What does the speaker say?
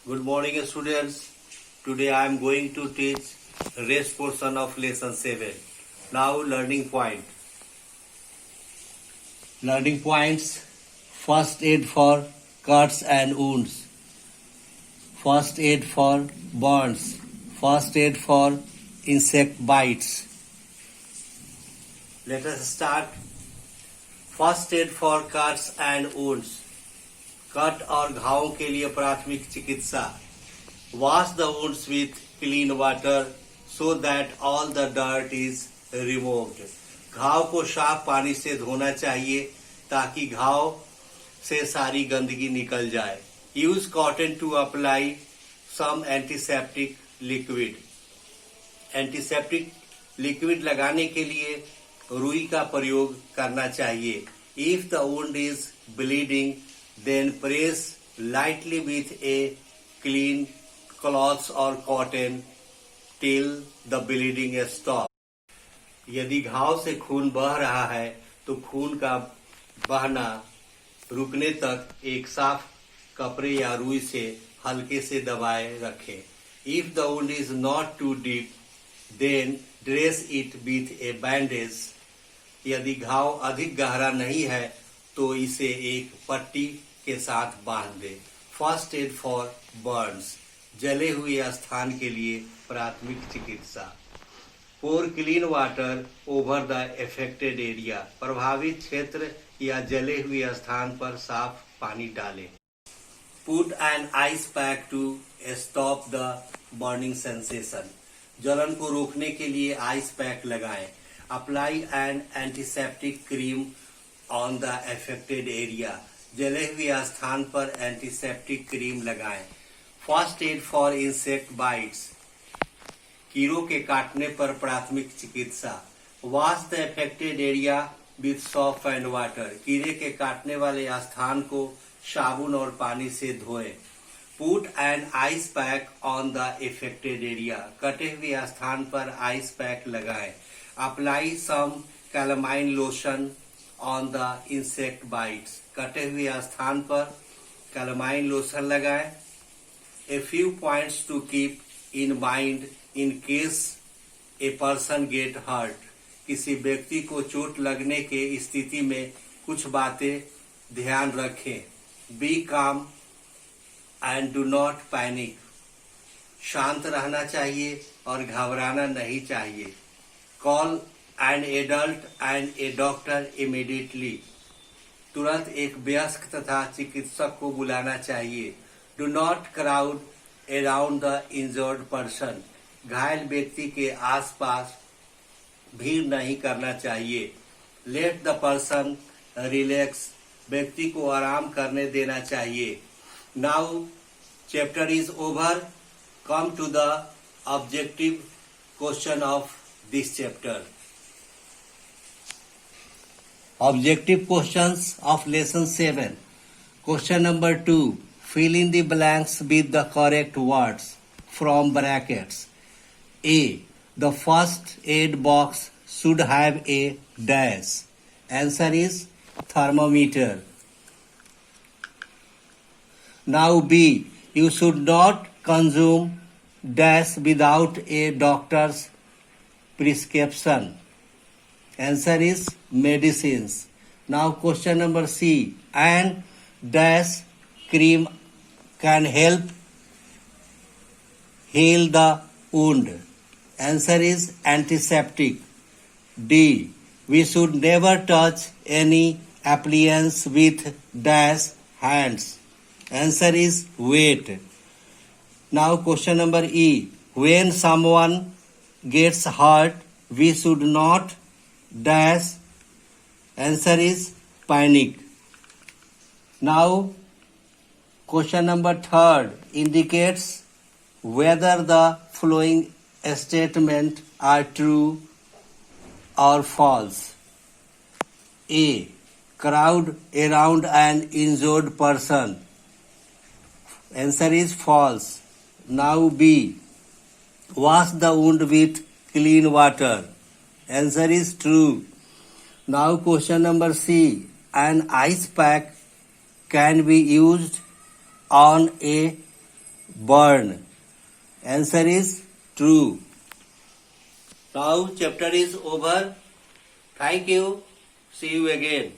Good morning, students. Today I am going to teach rest portion of lesson 7. Now learning point. Learning points. First aid for cuts and wounds. First aid for burns. First aid for insect bites. Let us start. First aid for cuts and wounds. Cut और घावों के लिए प्राथमिक चिकित्सा. Wash the wounds with clean water so that all the dirt is removed. घाव को साफ पानी से धोना चाहिए ताकि घाव से सारी गंदगी निकल जाए. Use cotton to apply some antiseptic liquid. Antiseptic liquid लगाने के लिए रुई का प्रयोग करना चाहिए. If the wound is bleeding then press lightly with a clean cloth or cotton till the bleeding stops. यदि घाव से खून बह रहा है तो खून का बहना रुकने तक एक साफ कपड़े या रुई से हल्के से दबाए रखें. If the wound is not too deep, then dress it with a bandage. यदि घाव अधिक गहरा नहीं है तो इसे एक पट्टी के साथ बांध दे. First aid for burns. जले हुए स्थान के लिए प्राथमिक चिकित्सा. Pour clean water over the affected area. प्रभावित क्षेत्र या जले हुए स्थान पर साफ पानी डालें. Put an ice pack to stop the burning sensation. जलन को रोकने के लिए आइस पैक लगाएं. Apply an antiseptic cream on the affected area. जले हुए स्थान पर एंटीसेप्टिक क्रीम लगाएं. First aid for insect bites. कीड़ों के काटने पर प्राथमिक चिकित्सा. Wash the affected area with soap and water. कीड़े के काटने वाले स्थान को साबुन और पानी से धोएं. Put an ice pack on the affected area. कटे हुए स्थान पर आइस पैक लगाएं. Apply some calamine lotion on the insect bites. कटे हुए स्थान पर कैलामाइन लोशन लगाएं. A few points to keep in mind in case a person get hurt. किसी व्यक्ति को चोट लगने के स्थिति में कुछ बातें ध्यान रखें. बी काम एंड डू नॉट पैनिक. शांत रहना चाहिए और घबराना नहीं चाहिए. Call an adult and a doctor immediately. तुरंत एक वयस्क तथा चिकित्सक को बुलाना चाहिए. Do not crowd around the injured person. घायल व्यक्ति के आसपास भीड़ नहीं करना चाहिए. Let the person relax. व्यक्ति को आराम करने देना चाहिए. Now chapter is over. Come to the objective question of this chapter. Objective questions of lesson 7. Question number 2. Fill in the blanks with the correct words from brackets. A. The first aid box should have a dash. Answer is thermometer. Now B. You should not consume dash without a doctor's prescription. Answer is medicines. Now question number C. And dash cream can help heal the wound. Answer is antiseptic. D. We should never touch any appliance with dash hands. Answer is wet. Now question number E. When someone gets hurt, we should not dash. Answer is panic. Now question number 3 indicates whether the following statement are true or false. A. Crowd around an injured person. Answer is false. Now B. Wash the wound with clean water. Answer is true. Now question number C. An ice pack can be used on a burn. Answer is true. Now chapter is over. Thank you. See you again.